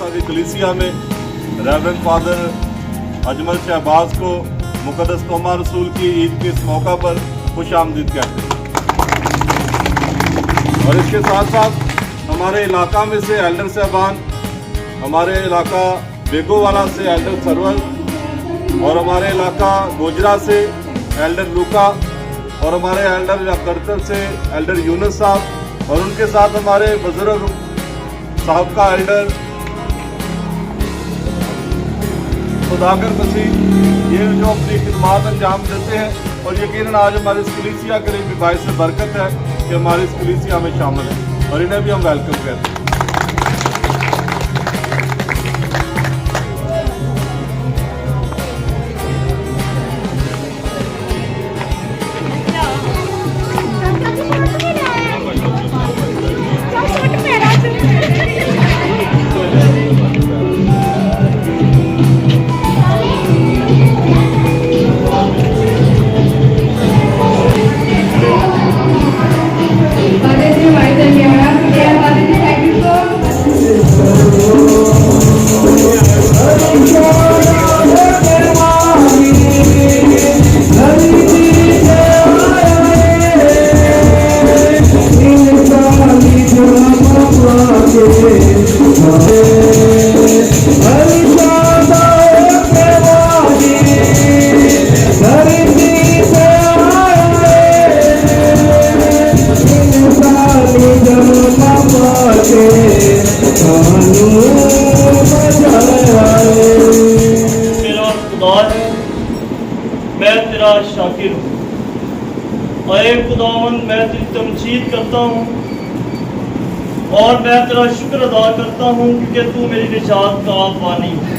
मूसा की कलीसिया में रेवरेंड फादर अजमल शहबाज को मुक़द्दस तोमा रसूल की ईद के इस मौका पर खुश आमदीद कहते हैं। और इसके साथ साथ हमारे इलाका में से एल्डर साहबान, हमारे इलाका बेगोवाला से एल्डर सरवर और हमारे इलाका गोजरा से एल्डर लूका और हमारे एल्डर करतर से एल्डर यूनुस साहब और उनके साथ हमारे बुजुर्ग साहब का एल्डर खुदागर मसीह, ये जो अपनी खिदमत अंजाम देते हैं और यकीनन आज हमारे इस कलीसिया के लिए भी बाइस बरकत है कि हमारे इस कलीसिया में शामिल है और इन्हें भी हम वेलकम कहते हैं। मैं तेरा शाकिर हूँ। अरे खुदावंद, मैं तेरी तमजीद करता हूँ और मैं तेरा शुक्र अदा करता हूँ क्योंकि तू मेरी निजात का पानी है।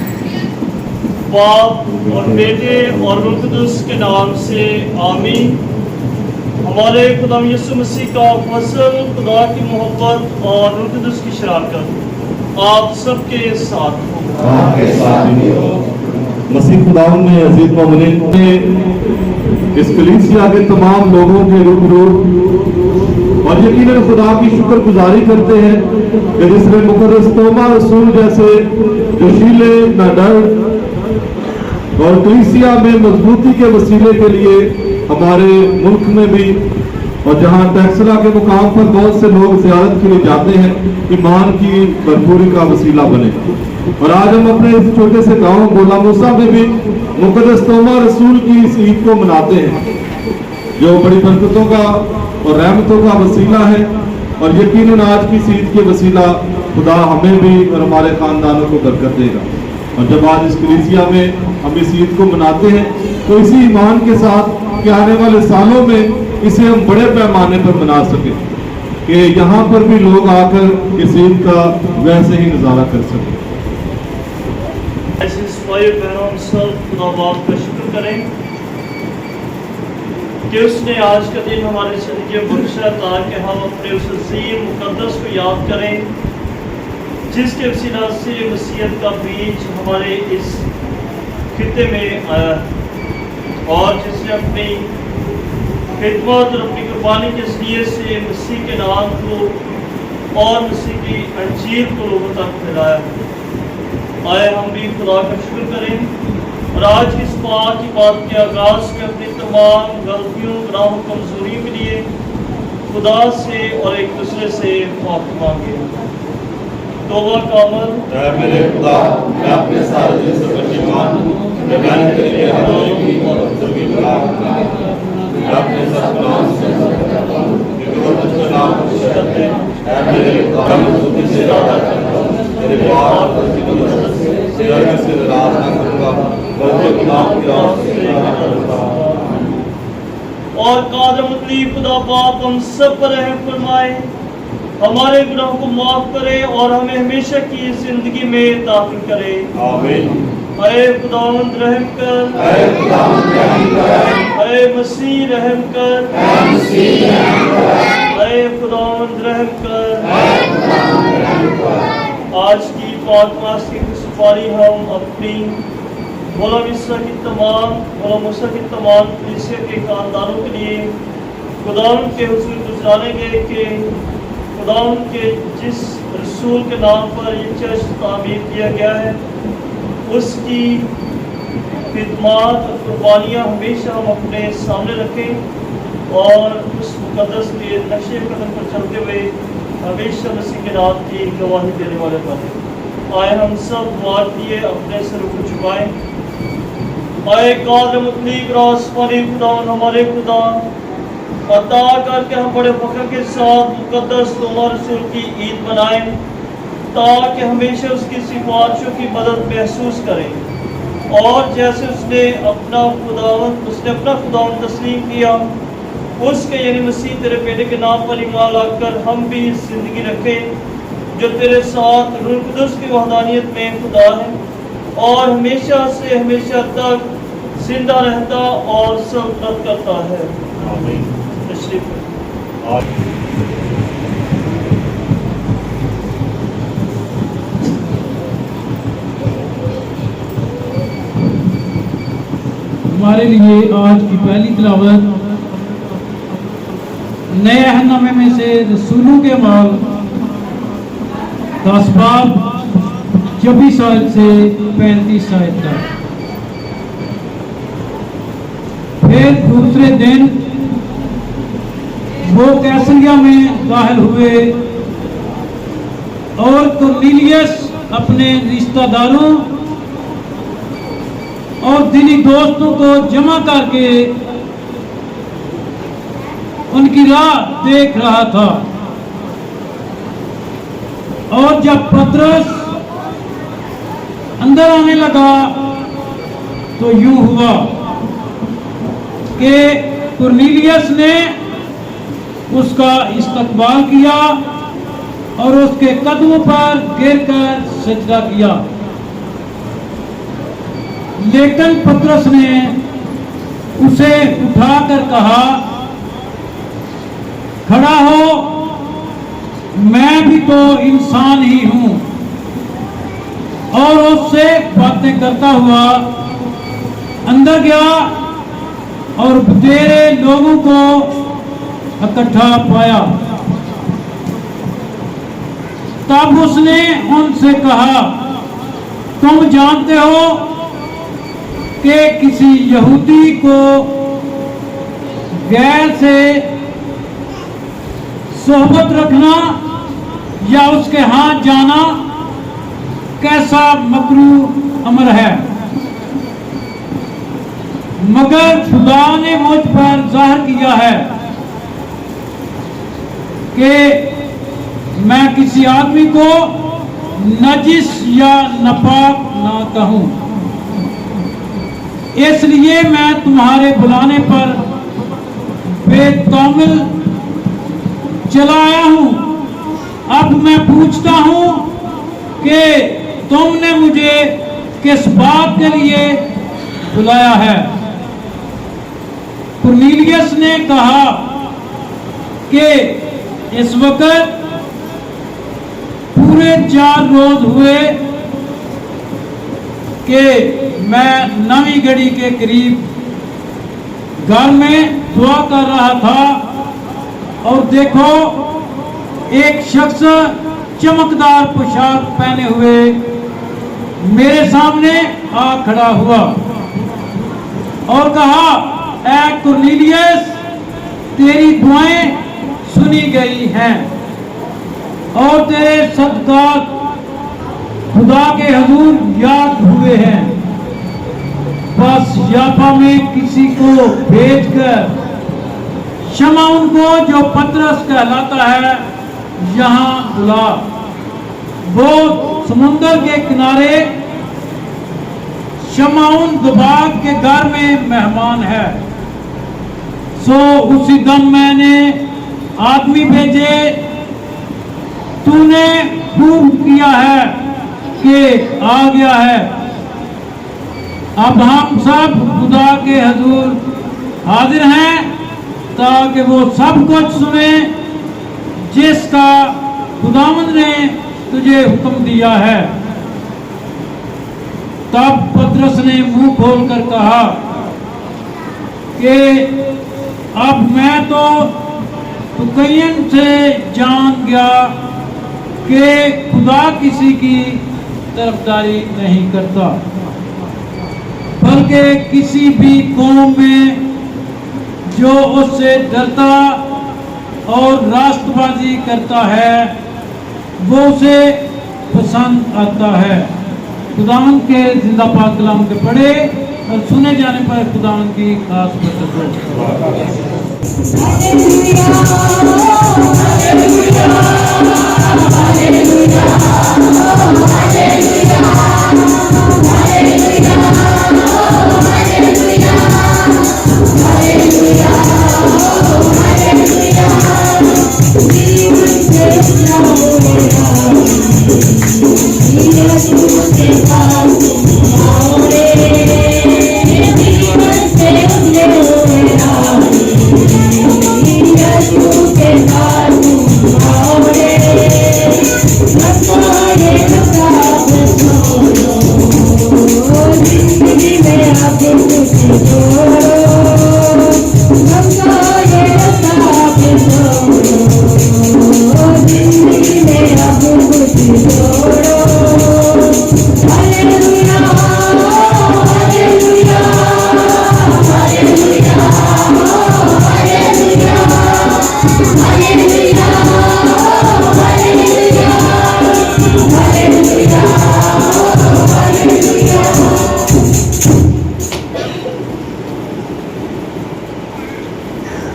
बाप और बेटे और रूह कुद्दूस के नाम से आमीन। हमारे खुदा यीशु मसीह का फजल, खुदा की मोहब्बत और रूह कुद्दूस की शराकत आप सबके साथ हो। आपके साथ भी हो। मसीह खुदावन में अजीज मोमिनीन ने इस कलीसिया के तमाम लोगों के रूबरू और यकीनन खुदा की शुक्रगुजारी करते हैं कि जिसने मुक़द्दस तोमा रसूल जैसे जोशीले न डर और कलीसिया में मजबूती के वसीले के लिए हमारे मुल्क में भी और जहाँ टैक्सला के मुकाम पर बहुत से लोग ज़ियारत के लिए जाते हैं, ईमान की भरपूरी का वसीला बने। और आज हम अपने इस छोटे से गांव गोला मूसा में भी मुक़द्दस तोमा रसूल की इस ईद को मनाते हैं, जो बड़ी बरकतों का और रहमतों का वसीला है। और यकीनन आज की इस ईद के वसीला खुदा हमें भी और हमारे ख़ानदानों को बरकत देगा। और जब आज इस कलीसिया में हम इस ईद को मनाते हैं तो इसी ईमान के साथ कि आने वाले सालों में इसे हम बड़े पैमाने पर मना सकें, कि यहाँ पर भी लोग आकर इस ईद का वैसे ही नज़ारा कर सकें। ऐसे भाई बहनों हम सब खुदा बाप का शुक्र करें कि उसने आज का दिन हमारे ज़िंदगी में बख्शा ताकि हम अपने उस अज़ीम मुक़द्दस को याद करें जिसके वसीला से मसीहत का बीज हमारे इस खित्ते में आया और जिसने अपनी खिदमत और अपनी कुर्बानी के ज़रिए से मसीह के नाम को और मसीह की अंजीर को लोगों तक फैलाया। आए हम भी खुदा का शुक्र करें और आज की इस पाक की बात के आगाज़ में अपनी तमाम गलतियों, गुनाहों, कमजोरियों के लिए खुदा से और एक दूसरे से माफ़ी मांगे। तौबा का अमल। मेरे खुदा, मैं अपने सारे दिल से पश्चिमान हूँ, मैं तेरे लिए हाजिरी और सभी गुनाह अपने सब गुनाहों से करता हूँ, क्योंकि वो तुझको नाम खुश करते हैं। मेरे खुदा, मैं तुझसे इरादा करता हूँ, तेरे पाक और तेरी मदद से तेरा से नाराज ना करूँगा, बल्कि गुनाह की राह से ना करूँगा। और कादर मुतलीब खुदा बाप हम सब पर रहम फरमाए, हमारे गुनाहों को माफ करे और हमें हमेशा की जिंदगी में दाखिल करे। आमीन। अरे खुदावंद रहम कर, अरे खुदावंद रहम कर, अरे मसीह रहम कर, अरे मसीह रहम कर, अरे खुदावंद रहम कर, अरे खुदावंद रहम कर। आज की पाक मास की खुशबारी हम अपनी मौला मूसा की तमाम कलीसिया के खानदानों के लिए खुदावंद के हुजूर गुजारेंगे कि खुदावंद के जिस रसूल के नाम पर ये चर्च तामीर किया गया है उसकी खिदमत और कुर्बानियाँ हमेशा हम अपने सामने रखें और उस मुकद्दस के नक्शे कदम पर चलते हुए हमेशा मसीह के नाम की गवाही देने वाले बने। आए हम सब दुआ किए अपने सर को झुकाएं। आए कादर मुतलीक रासमानी खुदावंद हमारे खुदा अता करके हम बड़े फख्र के साथ मुकद्दस तोमा रसूल की ईद मनाएं ताकि हमेशा उसकी सिफारिशों की मदद महसूस करें और जैसे उसने अपना खुदावंद तस्लीम किया उसके यानी मसीह तेरे बेटे के नाम पर ईमान लाकर हम भी जिंदगी रखें जो तेरे साथ रूह कुदस की वहदानियत में खुदा है और हमेशा से हमेशा तक जिंदा रहता और सल्तनत करता है। आमीन। हमारे लिए आज की पहली तिलावत नए अहदनामे में से रसूलों के अमाल 10 बाब 24 आयत से 35 आयत तक। फिर दूसरे दिन वो कैसरिया में दाखिल हुए और कुरनेलियस अपने रिश्तेदारों और दिली दोस्तों को जमा करके उनकी राह देख रहा था। और जब पतरस अंदर आने लगा तो यूं हुआ कि कुरनेलियस ने उसका इस्तकबाल किया और उसके कदमों पर गिरकर सजदा किया। लेकिन पतरस ने उसे उठाकर कहा, खड़ा हो, मैं भी तो इंसान ही हूं। और उससे बातें करता हुआ अंदर गया और तेरे लोगों को इकट्ठा पाया। तब उसने उनसे कहा, तुम जानते हो कि किसी यहूदी को गैर से सोहबत रखना या उसके हाथ जाना कैसा मकरूह अमर है, मगर खुदा ने मुझ पर जाहिर किया है कि मैं किसी आदमी को नजिस या नापाक ना कहूं। इसलिए मैं तुम्हारे बुलाने पर बेतामिल चला आया हूं। अब मैं पूछता हूं कि तुमने मुझे किस बात के लिए बुलाया है। कुरनेलियस ने कहा कि इस वक्त पूरे 4 रोज हुए कि मैं नवी घड़ी के करीब घर में दुआ कर रहा था और देखो एक शख्स चमकदार पोशाक पहने हुए मेरे सामने आ खड़ा हुआ और कहा, ऐ कुरनेलियस, तेरी दुआएं सुनी गई हैं और तेरे सदक़ात खुदा के हुजूर याद हुए हैं। बस याफा में किसी को भेजकर शमौन को, जो पतरस कहलाता है, यहाँ बुला। वो समुंदर के किनारे शमौन दुबाग के घर में मेहमान है। सो उसी दम मैंने आदमी भेजे, तूने खूब किया है कि आ गया है। अब हम सब खुदा के हुजूर हाजिर हैं ताकि वो सब कुछ सुने जिसका खुदावंद ने तुझे हुक्म दिया है। तब पतरस ने मुंह खोलकर कहा कि अब मैं तो तो कईन से जान गया कि खुदा किसी की तरफदारी नहीं करता, बल्कि किसी भी कौम में जो उससे डरता और रास्तबाजी करता है वो उसे पसंद आता है। खुदावन के जिंदा पाक कलाम के पढ़े और सुने जाने पर खुदावन की खास बरकत हो।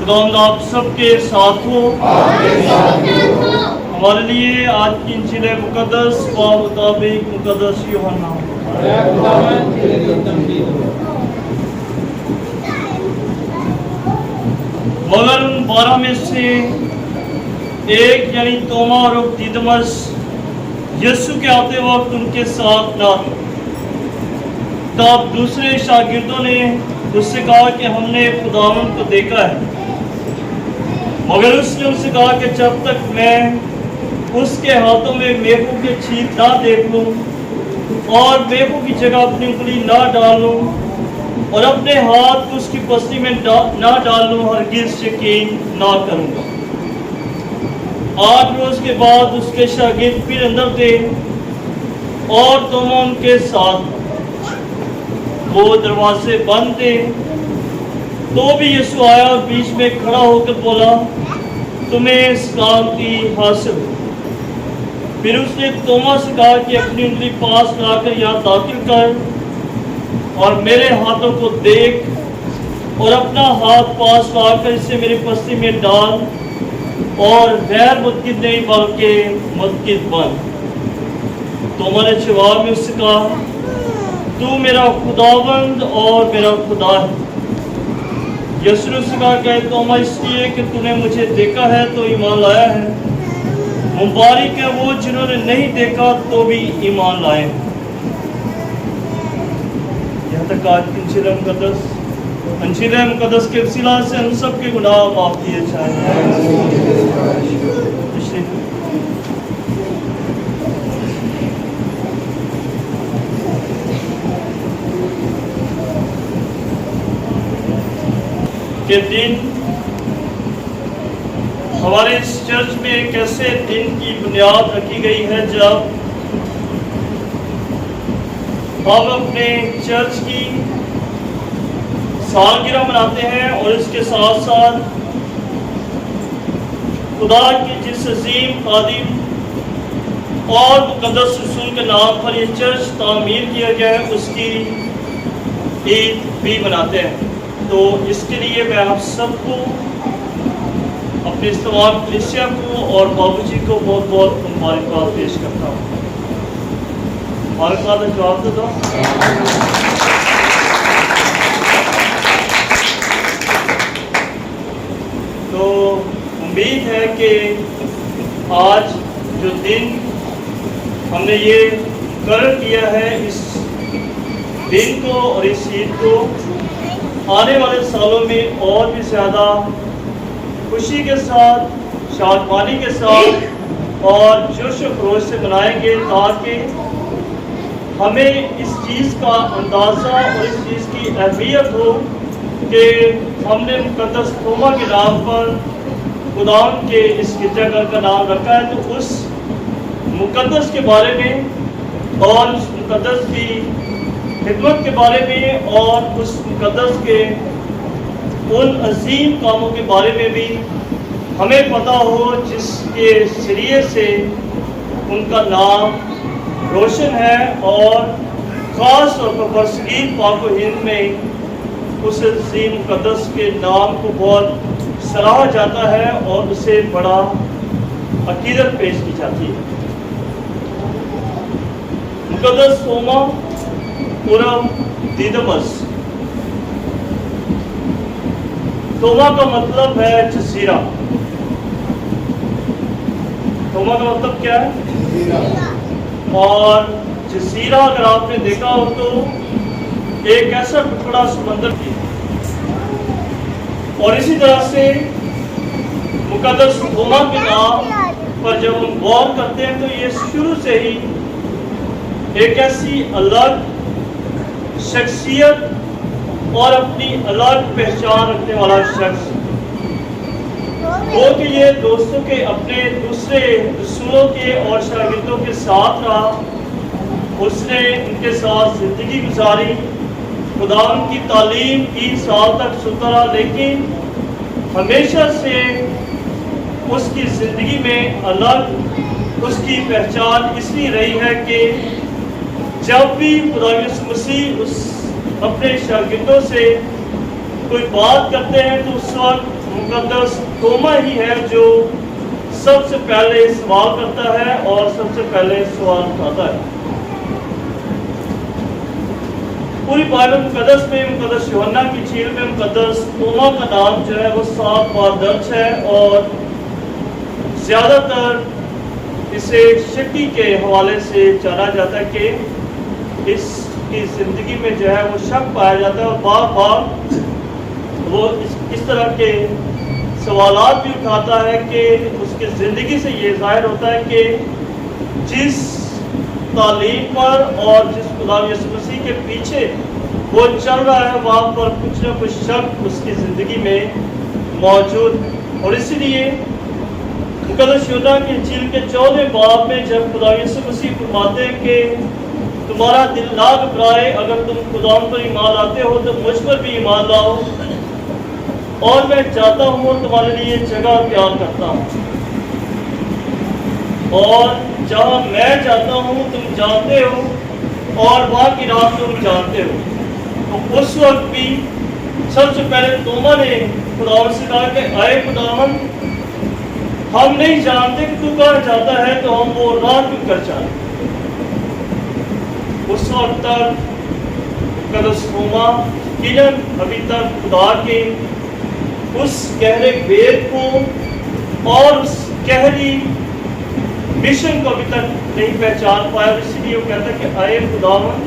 खुदावंद आप सबके साथ हो। हमारे लिए आज की इंजील मुकद्दस व मुताबिक मुकद्दस यूहन्ना। मगर उन 12 में से एक यानी तोमा और दिदमस यीशु के आते वक्त उनके साथ न थे। तब दूसरे शागिर्दों ने उससे कहा कि हमने खुदावंद को देखा है। मगर उसने उनसे कहा कि जब तक मैं उसके हाथों में मेखों के छींट ना देख लूं और मेखों की जगह अपनी उंगली ना डाल लूं और अपने हाथ उसकी पसली में ना डाल लूं, हरगिज़ यकीन ना करूंगा। 8 रोज के बाद उसके शागिर्द फिर अंदर थे और तोमा उनके साथ। वो दरवाजे बंद थे तो भी यीशु आया और बीच में खड़ा होकर बोला, तुम्हें सलामती हासिल। फिर उसने तोमा से कहा कि अपनी उंगली पास लाकर यहाँ दाखिल कर और मेरे हाथों को देख और अपना हाथ पास लाकर इसे मेरी पसली में डाल और गैर मुतकिद नहीं बल्कि मुतकिद बन। तोमा ने जवाब में उससे कहा, तू मेरा खुदावंद और मेरा खुदा है। यीशु ने उससे कहा कि तोमा, इसलिए कि तूने मुझे देखा है तो ईमान लाया है। मुबारक है वो जिन्होंने नहीं देखा तो भी ईमान लाए। यहाँ तक आज की इंजील मुकद्दस के वसीला से हम सब के गुनाह माफ किए जाएं। के दिन हमारे इस चर्च में एक ऐसे दिन की बुनियाद रखी गई है जब हम अपने चर्च की सालगिरह मनाते हैं और इसके साथ साथ खुदा की जिस अजीम खादिम और मुकद्दस रसूल के नाम पर ये चर्च तामीर किया गया है उसकी ईद भी मनाते हैं। तो इसके लिए मैं आप सबको, अपने इस तमाम कलीसिया को और बाबूजी को बहुत बहुत मुबारकबाद पेश करता हूँ। मुबारकबाद का जवाब दे दो। तो उम्मीद है कि आज जो दिन हमने ये मुकर्रर किया है, इस दिन को और इस ईद को आने वाले सालों में और भी ज़्यादा खुशी के साथ, शादमानी के साथ और जोश व खरोश से मनाएंगे, ताकि हमें इस चीज़ का अंदाज़ा और इस चीज़ की अहमियत हो कि हमने मुकद्दस तोमा के नाम पर खुदावन के इस गिरजाघर का नाम रखा है, तो उस मुकद्दस के बारे में और उस मुकद्दस की खिदमत के बारे में और उस मुकद्दस के उन अजीम कामों के बारे में भी हमें पता हो, जिसके जरिए से उनका नाम रोशन है और ख़ास तौर पर बरसगीर पाक व हिंद में उस अजीम मुकद्दस के नाम को बहुत सराहा जाता है और उसे बड़ा अकीदत पेश की जाती है। मुकद्दस तोमा उर्फ दिदमस। तोमा का मतलब है जसीरा। तोमा का मतलब क्या है? और जसीरा अगर आपने देखा हो तो एक ऐसा टुकड़ा समंदर की, और इसी तरह से मुकद्दस तोमा के नाम पर जब हम गौर करते हैं तो ये शुरू से ही एक ऐसी अलग शख्सियत और अपनी अलग पहचान रखने वाला शख्स, वो कि ये दोस्तों के अपने दूसरे रसूलों के और शागिर्दों के साथ रहा, उसने उनके साथ ज़िंदगी गुजारी, खुदावन की तालीम 3 साल तक सुनता रहा, लेकिन हमेशा से उसकी ज़िंदगी में अलग उसकी पहचान इसलिए रही है कि जब भी खुदा यीशु मसीह उस अपने शागिर्दों से कोई बात करते हैं तो उस वक्त मुकद्दस तोमा ही है जो सबसे पहले सवाल करता है और सबसे पहले सवाल उठाता है। पूरी बाइबल मुकद्दस में, मुकद्दस यूहन्ना की इंजील में मुकद्दस तोमा का नाम जो है वो 7 बार दर्ज है और ज़्यादातर इसे शक्की के हवाले से जाना जाता है कि इसकी ज़िंदगी में जो है वो शक पाया जाता है और बार बार वो इस तरह के सवालात भी उठाता है कि उसकी ज़िंदगी से ये ज़ाहिर होता है कि जिस तालीम पर और जिस खुदा यीशु मसीह के पीछे वो चल रहा है वहाँ पर कुछ न कुछ शक उसकी ज़िंदगी में मौजूद। और इसीलिए मुकद्दस यूहन्ना की इंजील के 14वें बाब में जब खुदा यीशु मसीह फरमाते हैं कि तुम्हारा दिल ना घबराए, अगर तुम खुदा पर ईमान लाते हो तो मुझ पर भी ईमान लाओ, और मैं चाहता हूँ और तुम्हारे लिए जगह तैयार करता हूँ, और जहाँ मैं जाता हूँ तुम जानते हो और वहाँ की रात तुम जानते हो। तो उस वक्त भी सबसे पहले तोमा ने खुदावन से कहा कि आए खुदावन, हम नहीं जानते कि तू कहाँ जाता है, तो हम वो राह क्यों कर जाए। उस वक्त तक मुकद्दस तोमा यकीनन अभी तक खुदा के उस गहरे वेद को और उस गहरी मिशन को अभी तक नहीं पहचान पाया। इसलिए वो कहता है कि आए खुदावन,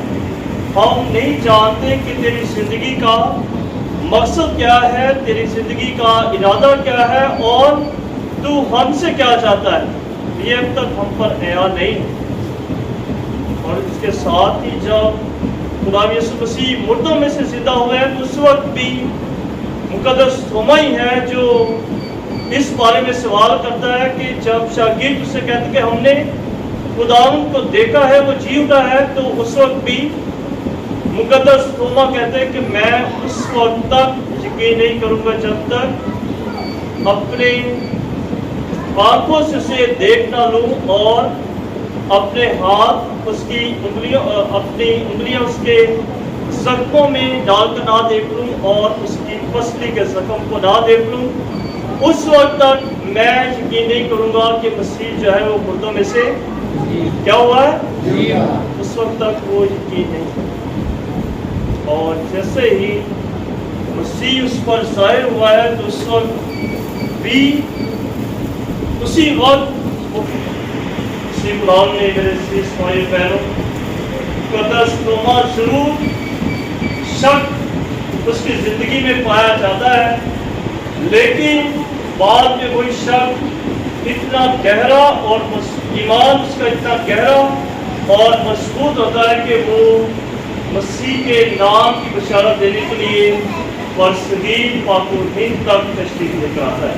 हम नहीं जानते कि तेरी ज़िंदगी का मकसद क्या है, तेरी ज़िंदगी का इरादा क्या है और तू हमसे क्या चाहता है, ये अब तक हम पर आया नहीं। और इसके साथ ही जब खुदा यीशु मसीह मुर्दों में से ज़िंदा हुए हैं तो उस वक्त भी मुकद्दस तोमा ही है जो इस बारे में सवाल करता है कि जब शागिर्द उससे कहते कि हमने खुदावंद को देखा है, वो जी उठा है, तो उस वक्त भी मुकद्दस तोमा कहते हैं कि मैं उस वक्त तक यकीन नहीं करूँगा जब तक अपने आँखों से उसे देख ना लूँ और अपने हाथ उसकी अपनी उंगलियाँ उसके जख्मों में डालकर ना देख लूँ और उसकी पसली के जख्म को ना देख लूँ, उस वक्त तक मैं यकीन नहीं करूँगा कि मसीह जो है वो मुर्दों में से क्या हुआ है, उस वक्त तक वो यकीन नहीं। और जैसे ही मसीह उस पर ज़ाहिर हुआ है तो उस वक्त भी उसी वक्त उसी गुलाम ने मेरे इस्माइल बहनों मुकद्दस तोमा जरूर शक उसकी ज़िंदगी में पाया जाता है, लेकिन बाद में वही शक इतना गहरा और ईमान उसका इतना गहरा और मजबूत होता है कि वो मसीह के नाम की बशारत देने के लिए बरसगीर पाक व हिंद तक तशरीफ लेकर आता है।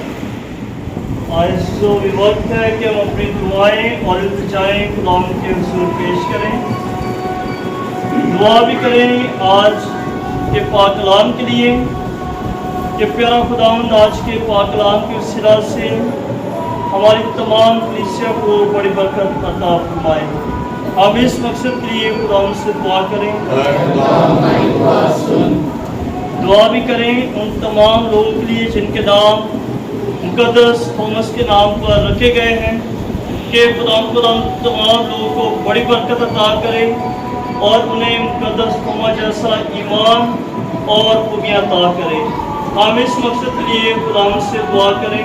आज तो भी वक्त है कि हम अपनी दुआएं और इल्तिजाएं खुदा के हुजूर पेश करें। दुआ भी करें आज के पाक कलाम के लिए कि प्यारा खुदावंद आज के पाक कलाम के वसीला से हमारी तमाम कलीसिया को बड़ी बरकत अता फरमाए। हम इस मकसद के लिए खुदावंद से दुआ करें। दुआ भी करें उन तमाम लोगों के लिए जिनके नाम मुकद्दस थॉमस के नाम पर रखे गए हैं कि खुदा तमाम लोगों को बड़ी बरकत अता करे और उन्हें मुकद्दस थॉमस जैसा ईमान और खूबियाँ अता करे। हम इस मकसद के लिए खुदा से दुआ करें।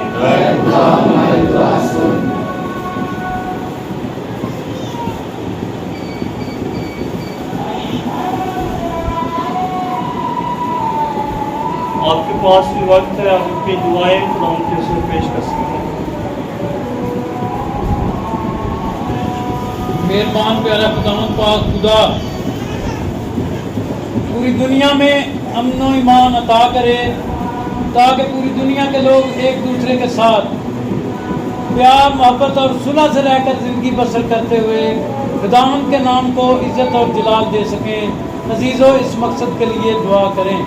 आपके पास भी वक्त है, आप अपनी दुआएं खुदा के हुजूर पेश कर सकते हैं। मेहरबान प्यारा खुदावंद पाक खुदा पूरी दुनिया में अमन ईमान अता करे ताकि पूरी दुनिया के लोग एक दूसरे के साथ प्यार मोहब्बत और सुलह से रहकर ज़िंदगी बसर करते हुए खुदावंद के नाम को इज्जत और जलाल दे सकें। अजीज़ों, इस मकसद के लिए दुआ करें।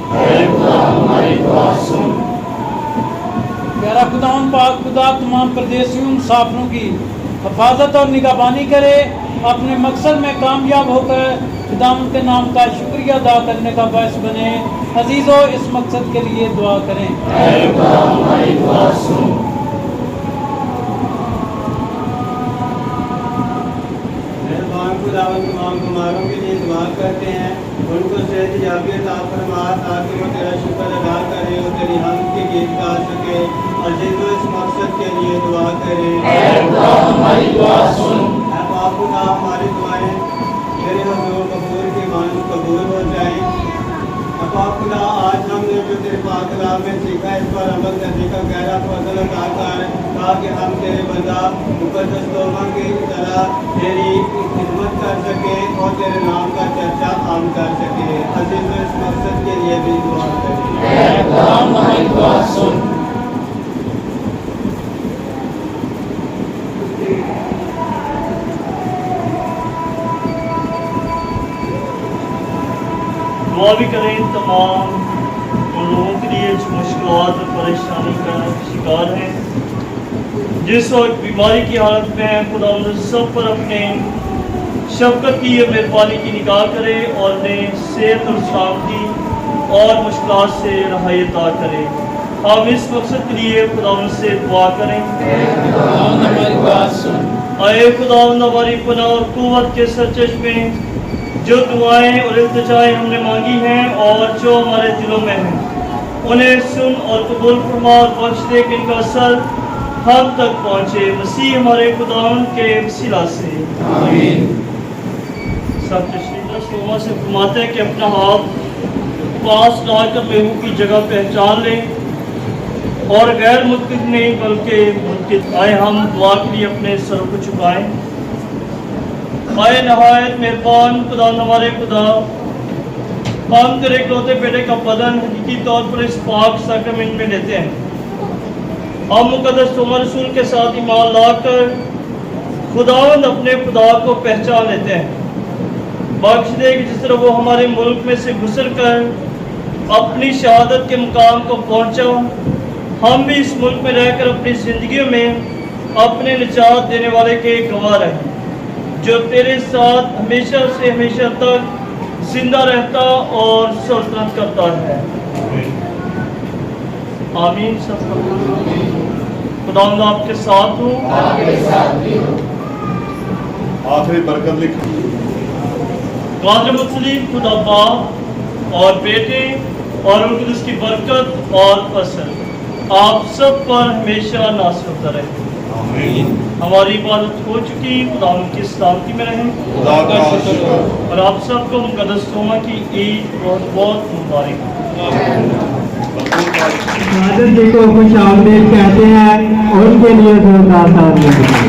प्यारा खुदावंद पाक खुदा तमाम परदेसियों मुसाफिरों की हिफाजत और निगहबानी करे, अपने मकसद में कामयाब होकर खुदावंद के नाम का शुक्रिया अदा करने का बायस बने। अजीज़ों, इस मकसद के लिए दुआ करें। खुदावंद तमाम बीमारों के लिए दुआ करते हैं, उनको सेहत याफियत अता फरमा ताकि वो तेरा शुक्र अदा करे और तेरी हमद के गीत गा सके। अजीज़ों, इस मकसद के लिए दुआ करें। हमारी दुआ सुन। पाक खुदा, हमारी दुआएं तेरे हुजूर कबूल की मानू कबूल हो जाएं। पाक खुदा, आज हमने जो तेरे पाक कलाम में सीखा इस पर अमल करने का गहरा फजल अता कर ताकि हम तेरे बंदा मुकद्दस तोमा की तरह तेरी खिदमत कर सके और तेरे नाम का चर्चा आम कर सके। अजीज़ों, इस मकसद के लिए भी दुआ करें। दुआ भी करें तमाम उन लोगों के लिए जो मुश्किलात और परेशानी का शिकार हैं, जिस वक्त बीमारी की हालत में है। खुदा उन सब पर अपने शफकत की मेहरबानी की निगाह करे और उन्हें सेहत और सलामती और मुश्किलात से रहाई अता करे। हम इस मकसद के लिए खुदा उनसे दुआ करें। आए खुदा हमारी पनाह और कुव्वत के सरचश्मे जो दुआएं और इल्तिजाएं हमने मांगी हैं और जो हमारे दिलों में हैं, उन्हें सुन और कबूल फरमा और बख्श दे कि इनका असर हम तक पहुँचे। मसीह हमारे खुदावंद के वसीला से आमीन। सब तशरीफ़ से फरमाते हैं कि अपना हाथ पास लाकर मेहू की जगह पहचान लें और गैर मुत्किद नहीं बल्कि मुत्किद। आए हम दुआ के लिए अपने सर को झुकाएं। आए नहायत मेहरबान खुदा हमारे खुदा, हम तेरे इकलौते बेटे का बदन हकीकी तौर पर इस पाक सैक्रामेंट में लेते हैं। हम मुकद्दस तोमा रसूल के साथ ईमान लाकर खुदावंद अपने खुदा को पहचान लेते हैं। बख्श दे कि जिस तरह वो हमारे मुल्क में से गुजर कर अपनी शहादत के मुकाम को पहुंचा, हम भी इस मुल्क में रहकर अपनी ज़िंदगियों में अपने निजात देने वाले के गवाह रहें, जो तेरे साथ हमेशा से हमेशा तक जिंदा रहता और सल्तनत करता है। आमीन। सब खुदावंद आपके साथ हूँ। आखिरी बरकत लिख। कादर मुतल्लिक खुदा बाप और बेटे और उनकी उसकी बरकत और फसल आप सब पर हमेशा नाज़िल होता रहे। हमारी इबादत हो चुकी, खुदा उनकी सलामती में रहें। खुदा का शुक्र। और आप सबको मुकद्दस तोमा की ईद बहुत बहुत मुबारक। जी को खुश आमदीद कहते हैं और उनके लिए जोरदार तालियां।